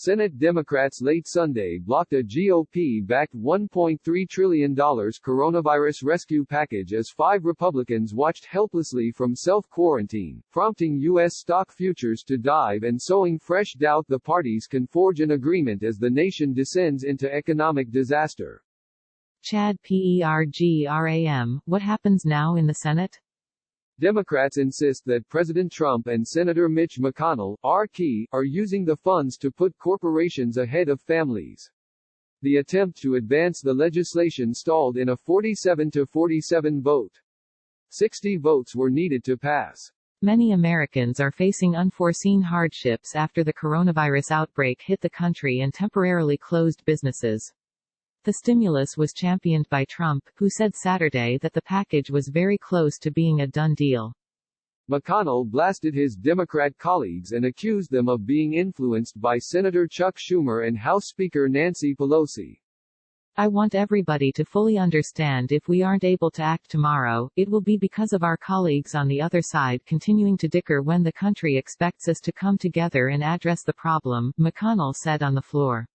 Senate Democrats late Sunday blocked a GOP-backed $1.3 trillion coronavirus rescue package as 5 Republicans watched helplessly from self-quarantine, prompting U.S. stock futures to dive and sowing fresh doubt the parties can forge an agreement as the nation descends into economic disaster. Chad Pergram, what happens now in the Senate? Democrats insist that President Trump and Senator Mitch McConnell, RK, are using the funds to put corporations ahead of families. The attempt to advance the legislation stalled in a 47-47 vote. 60 votes were needed to pass. Many Americans are facing unforeseen hardships after the coronavirus outbreak hit the country and temporarily closed businesses. The stimulus was championed by Trump, who said Saturday that the package was very close to being a done deal. McConnell blasted his Democrat colleagues and accused them of being influenced by Senator Chuck Schumer and House Speaker Nancy Pelosi. I want everybody to fully understand if we aren't able to act tomorrow, it will be because of our colleagues on the other side continuing to dicker when the country expects us to come together and address the problem, McConnell said on the floor.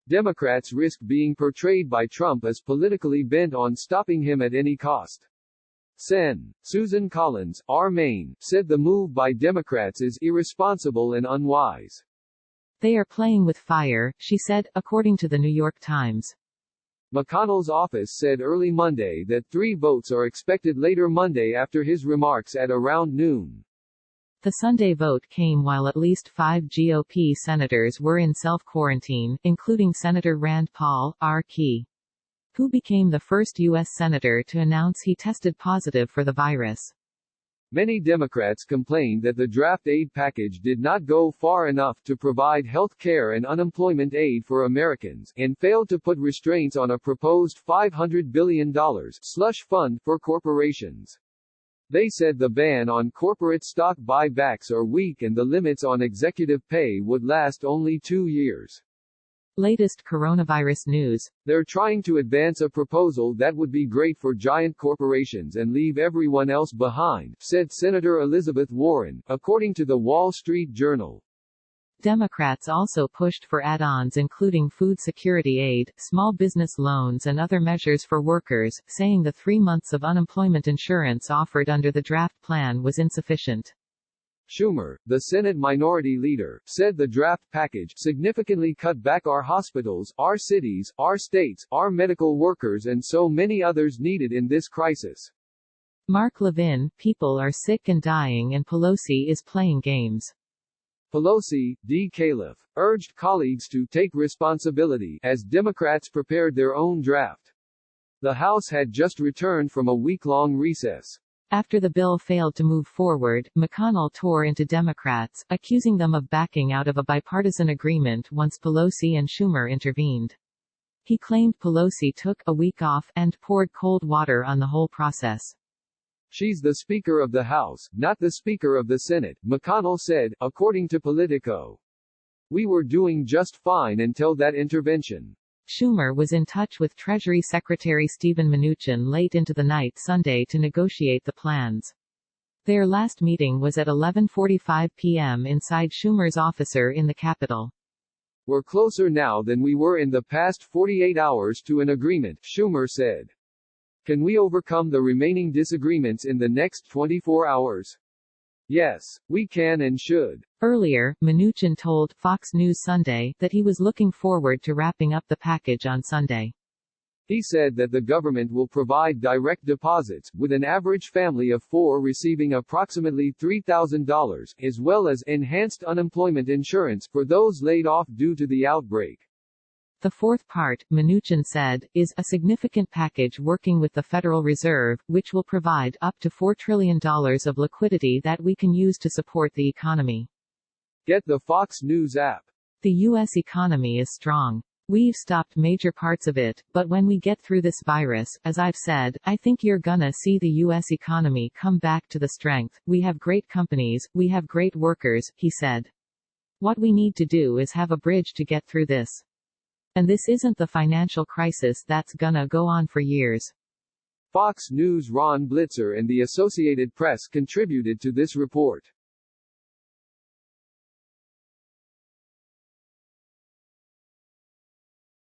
Democrats risk being portrayed by Trump as politically bent on stopping him at any cost. Sen. Susan Collins, R. Maine, said the move by Democrats is irresponsible and unwise. They are playing with fire, she said, according to the New York Times. McConnell's office said early Monday that 3 votes are expected later Monday after his remarks at around noon. The Sunday vote came while at least 5 GOP senators were in self-quarantine, including Senator Rand Paul, RK, who became the first U.S. senator to announce he tested positive for the virus. Many Democrats complained that the draft aid package did not go far enough to provide health care and unemployment aid for Americans, and failed to put restraints on a proposed $500 billion slush fund for corporations. They said the ban on corporate stock buybacks are weak and the limits on executive pay would last only 2 years. Latest coronavirus news. They're trying to advance a proposal that would be great for giant corporations and leave everyone else behind, said Senator Elizabeth Warren, according to the Wall Street Journal. Democrats also pushed for add-ons including food security aid, small business loans and other measures for workers, saying the 3 months of unemployment insurance offered under the draft plan was insufficient. Schumer, the Senate Minority Leader, said the draft package significantly cut back our hospitals, our cities, our states, our medical workers and so many others needed in this crisis. Mark Levin, people are sick and dying and Pelosi is playing games. Pelosi, D. Califf, urged colleagues to take responsibility as Democrats prepared their own draft. The House had just returned from a week-long recess. After the bill failed to move forward, McConnell tore into Democrats, accusing them of backing out of a bipartisan agreement once Pelosi and Schumer intervened. He claimed Pelosi took a week off and poured cold water on the whole process. She's the Speaker of the House, not the Speaker of the Senate, McConnell said, according to Politico. We were doing just fine until that intervention. Schumer was in touch with Treasury Secretary Steven Mnuchin late into the night Sunday to negotiate the plans. Their last meeting was at 11:45 p.m. inside Schumer's office in the Capitol. We're closer now than we were in the past 48 hours to an agreement, Schumer said. Can we overcome the remaining disagreements in the next 24 hours? Yes, we can and should. Earlier, Mnuchin told Fox News Sunday that he was looking forward to wrapping up the package on Sunday. He said that the government will provide direct deposits, with an average family of 4 receiving approximately $3,000, as well as enhanced unemployment insurance for those laid off due to the outbreak. The fourth part, Mnuchin said, is a significant package working with the Federal Reserve, which will provide up to $4 trillion of liquidity that we can use to support the economy. Get the Fox News app. The U.S. economy is strong. We've stopped major parts of it, but when we get through this virus, as I've said, I think you're gonna see the U.S. economy come back to the strength. We have great companies, we have great workers, he said. What we need to do is have a bridge to get through this. And this isn't the financial crisis that's gonna go on for years. Fox News' Ron Blitzer and the Associated Press contributed to this report.